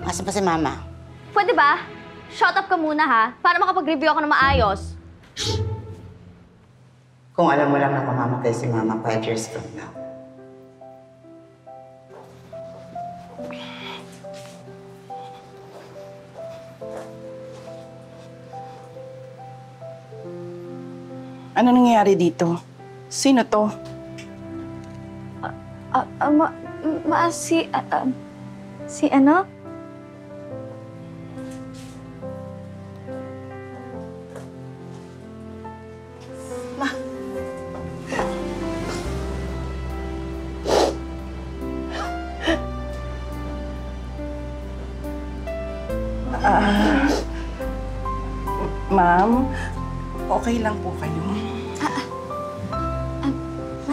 Asan pa si Mama? Pwede ba? Shut up ka muna ha, para makapag-review ako ng maayos. Kung alam mo lang na mamamatay si Mama 5 years from now. Ano nangyayari dito? Sino to? Si ano? Ma'am, okay lang po kayo.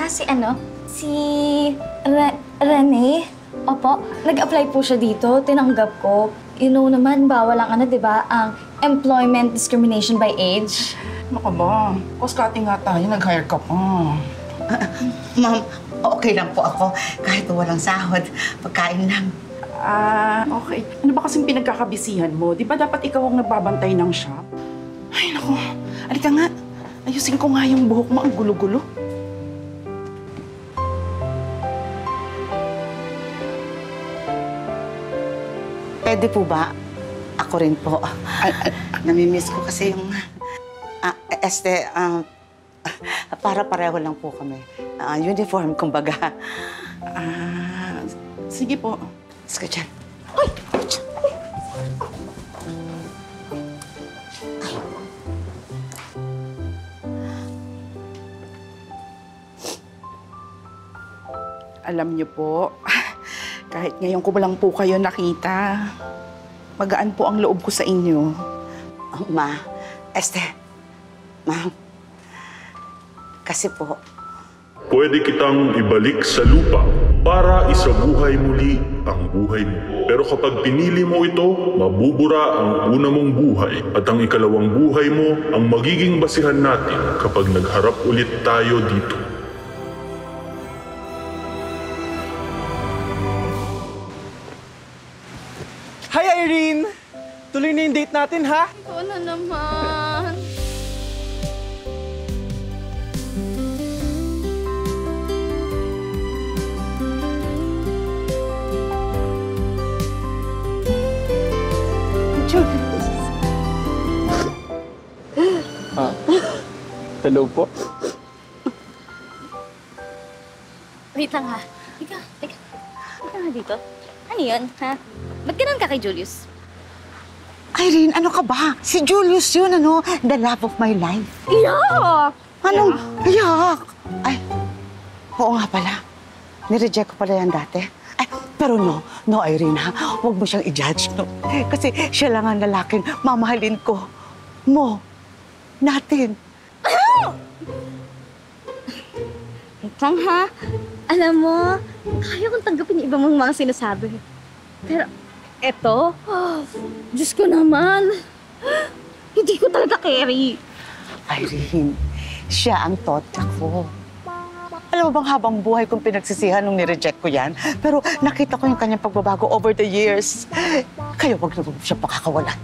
Si ano? Si Rene? Opo, nag-apply po siya dito, tinanggap ko. You know naman, bawal ang ano, di ba? Ang employment discrimination by age. Ano ka ba? Cost-cutting nga tayo, nag-hire ka pa. Ma'am, okay lang po ako. Kahit walang sahod, pagkain lang. Okay. Ano ba kasing pinagkakabisihan mo? Di ba dapat ikaw ang nagbabantay ng shop? Ay, naku. Alika nga. Ayusin ko nga yung buhok mo. Ang gulo-gulo. Pwede po ba? Ako rin po. Namimiss ko kasi yung... para pareho lang po kami. Uniform, kumbaga. Sige po. Let's go dyan. Uy! Alam niyo po, kahit ngayon ko lang po kayo nakita, magaan po ang loob ko sa inyo. Oh, Ma, Ma'am, kasi po, Pwede kitang ibalik sa lupa para isabuhay muli ang buhay mo. Pero kapag pinili mo ito, mabubura ang una mong buhay at ang ikalawang buhay mo ang magiging basihan natin kapag nagharap ulit tayo dito. Hi, Irene! Tuloy na yung date natin, ha? Ikaw na naman. Hello po. Wait lang ha. Teka. Teka nga dito. Ano yun, ha? Ba't ganun ka kay Julius? Irene, ano ka ba? Si Julius yun, ano? The love of my life. Iyak! Anong iyak? Ay, oo nga pala. Nireject ko pala yan dati. Ay, pero no, Irene, ha? Huwag mo siyang i-judge, no? Kasi siya lang ang lalaking mamahalin ko. Mo. Natin. Wait lang ha. Alam mo, kaya kong tanggapin yung iba mong mga sinasabi. Pero eto, Diyos ko naman. Hindi ko talaga carry. Irene, siya ang totya ko. Alam mo bang habang buhay kong pinagsisihan nung nireject ko yan? Pero nakita ko yung kanyang pagbabago over the years. Kaya wag na siya pakakawalan.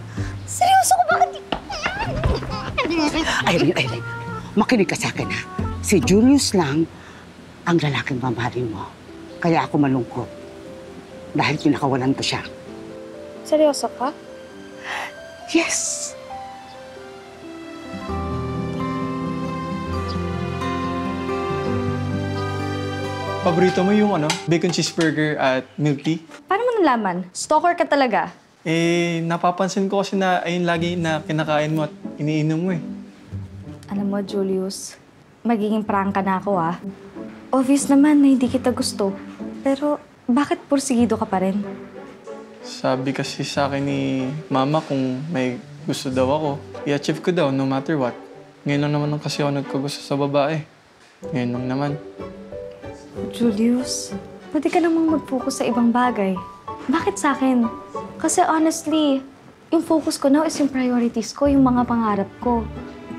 Seryoso ko, bakit? Irene, makinig ka sa akin, ha? Si Julius lang ang lalaking mamahalin mo. Kaya ako malungkot. Dahil kinakawalan ko siya. Seryoso ka? Yes! Paborito mo yung bacon cheeseburger at milk tea? Paano mo nalaman? Stalker ka talaga. Napapansin ko kasi na ayun lagi na kinakain mo at iniinom mo eh. Alam mo, Julius, magiging prangka na ako, ah. Obvious naman na hindi kita gusto. Pero bakit porsigido ka pa rin? Sabi kasi sa akin ni Mama kung may gusto daw ako, i-achieve ko daw no matter what. Ngayon lang naman kasi ako nagkagusto sa babae. Ngayon lang naman. Julius, pwede ka namang mag-focus sa ibang bagay. Bakit sa akin? Kasi honestly, yung focus ko now is yung priorities ko, yung mga pangarap ko.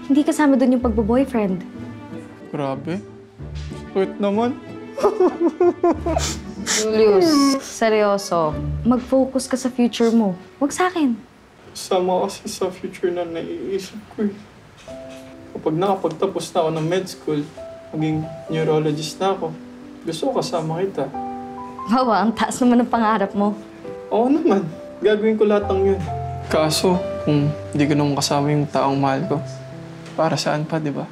Hindi kasama doon yung pagbo-boyfriend. Grabe. Sweet naman. Julius, seryoso. Mag-focus ka sa future mo. Huwag sa akin. Sama kasi sa future na naiisip ko eh. Kapag nakapagtapos na ako ng med school, maging neurologist na ako, gusto ko kasama kita. Bawa, ang taas naman ng pangarap mo. Oo naman, gagawin ko lahat ng yun. Kaso, kung di ko naman kasama yung taong mahal ko, para saan pa, di ba?